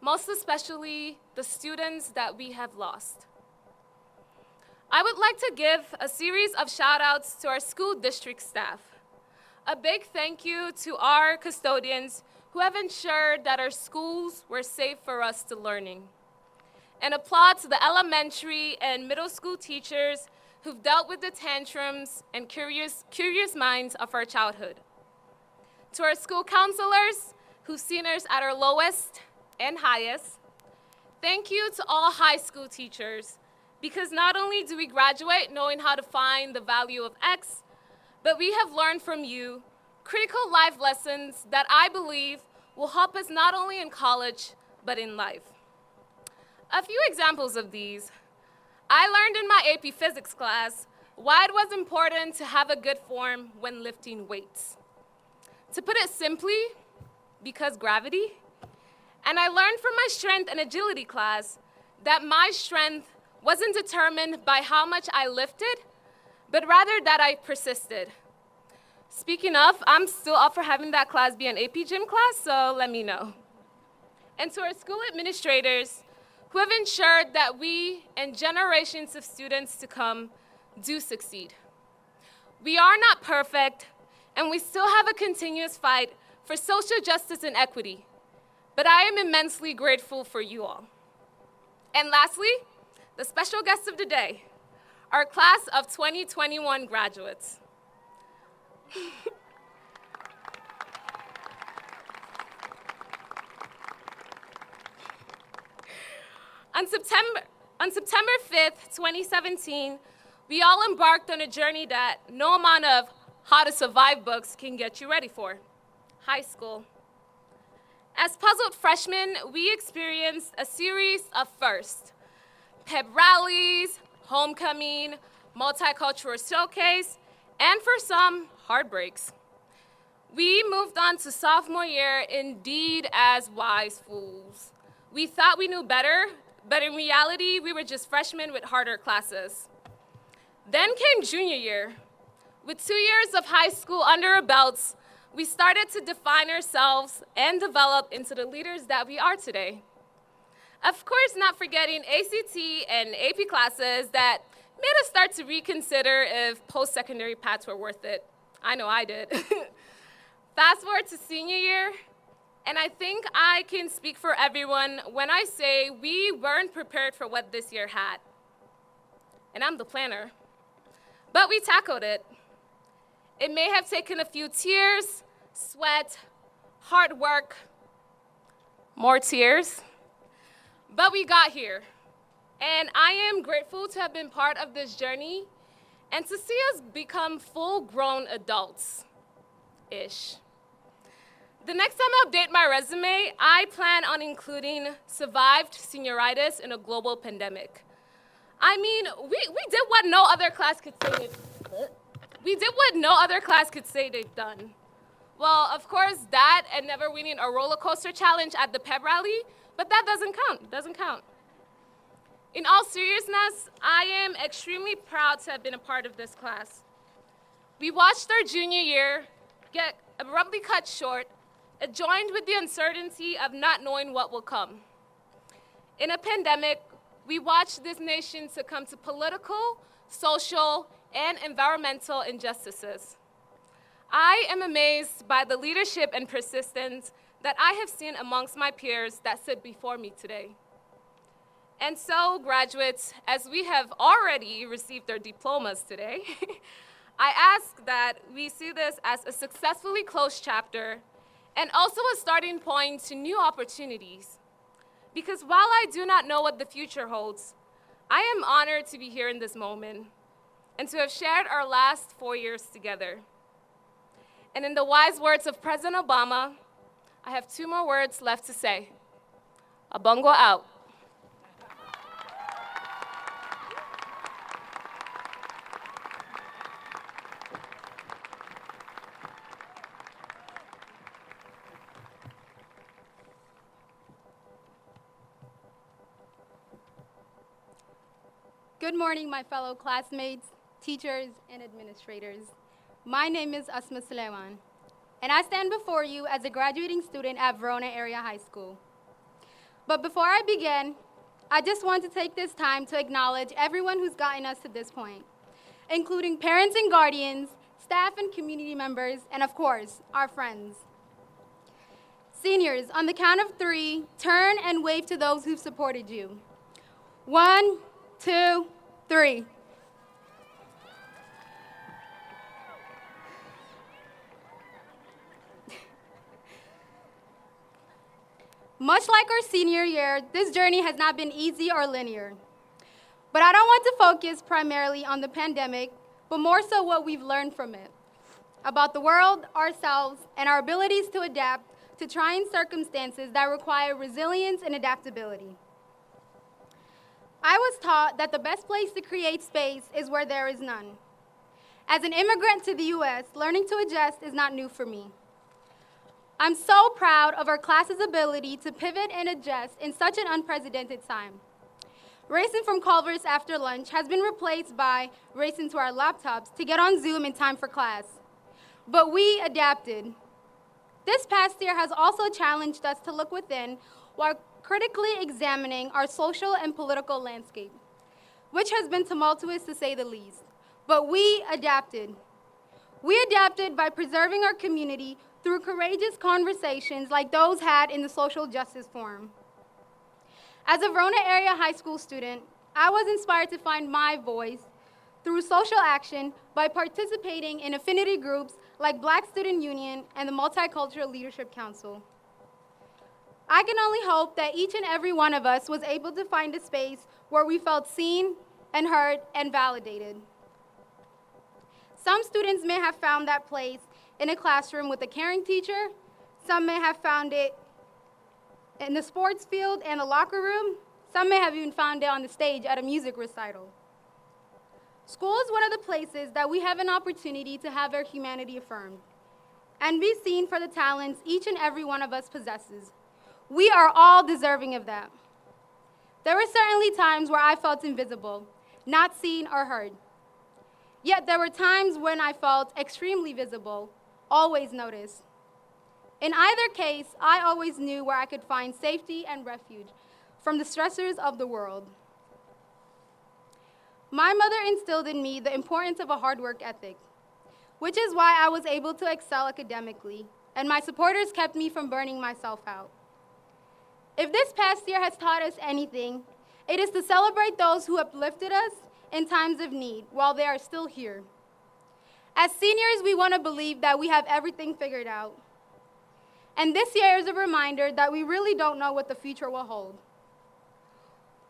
[SPEAKER 6] most especially the students that we have lost. I would like to give a series of shout outs to our school district staff. A big thank you to our custodians who have ensured that our schools were safe for us to learning. An applaud to the elementary and middle school teachers who've dealt with the tantrums and curious minds of our childhood. To our school counselors who've seen us at our lowest and highest. Thank you to all high school teachers, because not only do we graduate knowing how to find the value of X, but we have learned from you critical life lessons that I believe will help us not only in college, but in life. A few examples of these. I learned in my AP Physics class why it was important to have a good form when lifting weights. To put it simply, because gravity. And I learned from my strength and agility class that my strength wasn't determined by how much I lifted, but rather that I persisted. Speaking of, I'm still up for having that class be an AP gym class, so let me know. And to our school administrators who have ensured that we and generations of students to come do succeed. We are not perfect, and we still have a continuous fight for social justice and equity, but I am immensely grateful for you all. And lastly, the special guest of the day, our class of 2021 graduates. On September 5th, 2017, we all embarked on a journey that no amount of how to survive books can get you ready for, high school. As puzzled freshmen, we experienced a series of firsts: pep rallies, homecoming, multicultural showcase, and for some, heartbreaks. We moved on to sophomore year indeed as wise fools. We thought we knew better, but in reality, we were just freshmen with harder classes. Then came junior year. With 2 years of high school under our belts, we started to define ourselves and develop into the leaders that we are today. Of course, not forgetting ACT and AP classes that made us start to reconsider if post-secondary paths were worth it. I know I did. Fast forward to senior year, and I think I can speak for everyone when I say we weren't prepared for what this year had. And I'm the planner. But we tackled it. It may have taken a few tears, sweat, hard work, more tears, but we got here. And I am grateful to have been part of this journey and to see us become full-grown adults-ish. The next time I update my resume, I plan on including survived senioritis in a global pandemic. I mean, we did what no other class could say they've done. Well, of course, that and never winning a roller coaster challenge at the pep rally, but that doesn't count. In all seriousness, I am extremely proud to have been a part of this class. We watched our junior year get abruptly cut short, joined with the uncertainty of not knowing what will come. In a pandemic, we watched this nation succumb to political, social, and environmental injustices. I am amazed by the leadership and persistence that I have seen amongst my peers that sit before me today. And so, graduates, as we have already received our diplomas today, I ask that we see this as a successfully closed chapter and also a starting point to new opportunities. Because while I do not know what the future holds, I am honored to be here in this moment and to have shared our last 4 years together. And in the wise words of President Obama, I have 2 more words left to say. Abongo out.
[SPEAKER 7] Good morning, my fellow classmates, teachers, and administrators. My name is Asma Suleiman, and I stand before you as a graduating student at Verona Area High School. But before I begin, I just want to take this time to acknowledge everyone who's gotten us to this point, including parents and guardians, staff and community members, and of course, our friends. Seniors, on the count of 3, turn and wave to those who've supported you. 1, 2, 3. Much like our senior year, this journey has not been easy or linear. But I don't want to focus primarily on the pandemic, but more so what we've learned from it, about the world, ourselves, and our abilities to adapt to trying circumstances that require resilience and adaptability. I was taught that the best place to create space is where there is none. As an immigrant to the US, learning to adjust is not new for me. I'm so proud of our class's ability to pivot and adjust in such an unprecedented time. Racing from Culver's after lunch has been replaced by racing to our laptops to get on Zoom in time for class. But we adapted. This past year has also challenged us to look within while critically examining our social and political landscape, which has been tumultuous to say the least. But we adapted. We adapted by preserving our community through courageous conversations like those had in the Social Justice Forum. As a Verona Area High School student, I was inspired to find my voice through social action by participating in affinity groups like Black Student Union and the Multicultural Leadership Council. I can only hope that each and every one of us was able to find a space where we felt seen and heard and validated. Some students may have found that place in a classroom with a caring teacher. Some may have found it in the sports field and the locker room. Some may have even found it on the stage at a music recital. School is one of the places that we have an opportunity to have our humanity affirmed and be seen for the talents each and every one of us possesses. We are all deserving of that. There were certainly times where I felt invisible, not seen or heard. Yet there were times when I felt extremely visible, always noticed. In either case, I always knew where I could find safety and refuge from the stressors of the world. My mother instilled in me the importance of a hard work ethic, which is why I was able to excel academically, and my supporters kept me from burning myself out. If this past year has taught us anything, it is to celebrate those who uplifted us in times of need while they are still here. As seniors, we want to believe that we have everything figured out. And this year is a reminder that we really don't know what the future will hold.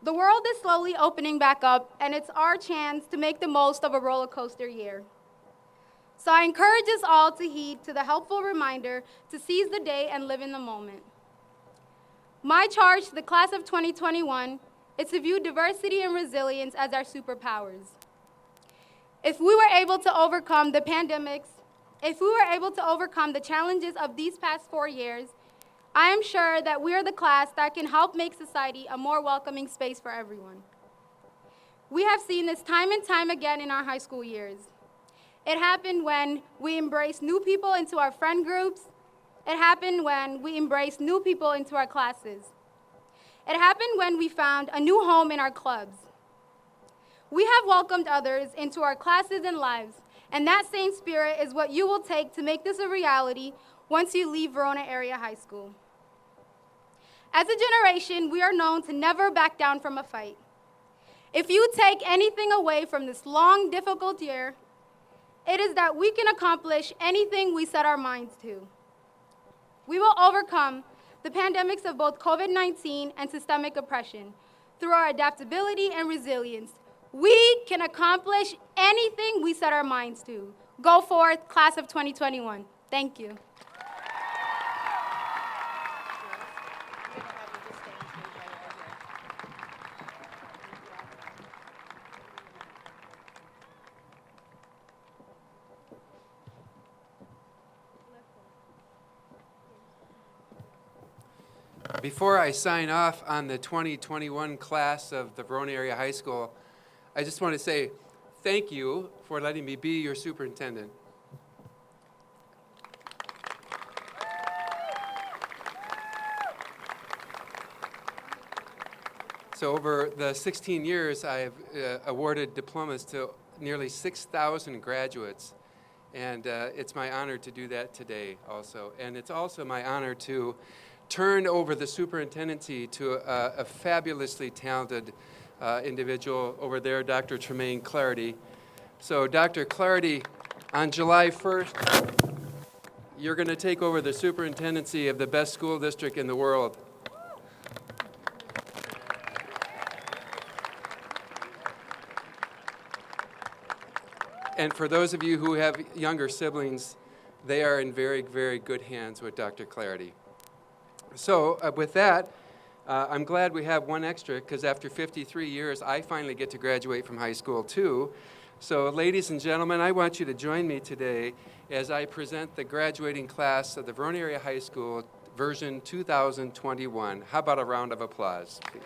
[SPEAKER 7] The world is slowly opening back up, and it's our chance to make the most of a roller coaster year. So I encourage us all to heed to the helpful reminder to seize the day and live in the moment. My charge to the class of 2021 is to view diversity and resilience as our superpowers. If we were able to overcome the pandemics, if we were able to overcome the challenges of these past 4 years, I am sure that we are the class that can help make society a more welcoming space for everyone. We have seen this time and time again in our high school years. It happened when we embraced new people into our friend groups. It happened when we embraced new people into our classes. It happened when we found a new home in our clubs. We have welcomed others into our classes and lives, and that same spirit is what you will take to make this a reality once you leave Verona Area High School. As a generation, we are known to never back down from a fight. If you take anything away from this long, difficult year, it is that we can accomplish anything we set our minds to. We will overcome the pandemics of both COVID-19 and systemic oppression through our adaptability and resilience. We can accomplish anything we set our minds to. Go forth, class of 2021. Thank you.
[SPEAKER 3] Before I sign off on the 2021 class of the Verona Area High School, I just want to say thank you for letting me be your superintendent. So over the 16 years, I've awarded diplomas to nearly 6,000 graduates. And it's my honor to do that today also. And it's also my honor to turn over the superintendency to a fabulously talented individual over there, Dr. Tremaine Clarity. So Dr. Clarity, on July 1st, you're going to take over the superintendency of the best school district in the world. And for those of you who have younger siblings, they are in very, very good hands with Dr. Clarity. So with that, I'm glad we have one extra, because after 53 years, I finally get to graduate from high school too. So ladies and gentlemen, I want you to join me today as I present the graduating class of the Verona Area High School version 2021. How about a round of applause, please?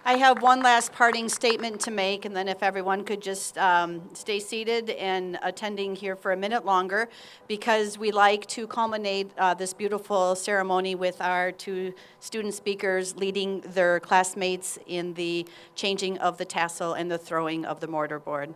[SPEAKER 1] I have one last parting statement to make, and then if everyone could just stay seated and attending here for a minute longer, because we like to culminate this beautiful ceremony with our two student speakers leading their classmates in the changing of the tassel and the throwing of the mortarboard.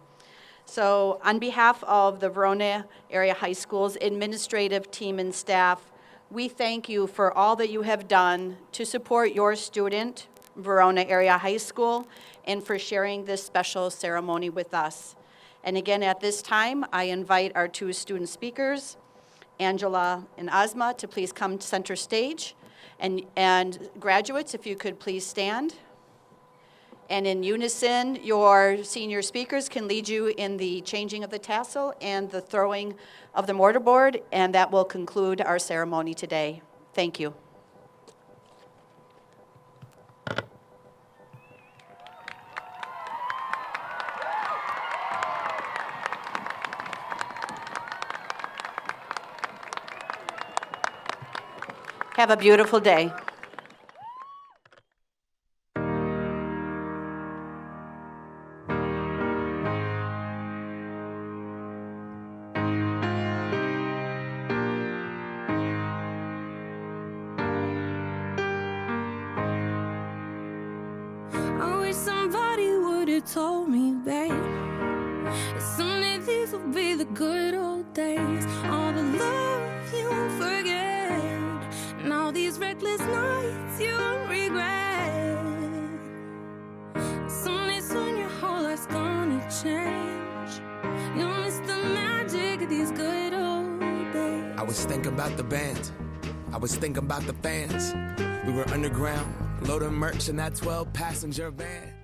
[SPEAKER 1] So on behalf of the Verona Area High School's administrative team and staff, we thank you for all that you have done to support your student, Verona Area High School, and for sharing this special ceremony with us. And again, at this time, I invite our two student speakers, Angela and Asma, to please come to center stage. And graduates, if you could please stand. And in unison, your senior speakers can lead you in the changing of the tassel and the throwing of the mortarboard, and that will conclude our ceremony today. Thank you. Have a beautiful day.
[SPEAKER 2] I wish somebody would have told me, babe, that someday these will be the good old days. All the love you won't forget, and all these reckless nights you won't regret. Someday soon your whole life's gonna change. You'll miss the magic of these good old days.
[SPEAKER 8] I was thinking about the band. I was thinking about the fans. We were underground, loading merch in that 12-passenger van.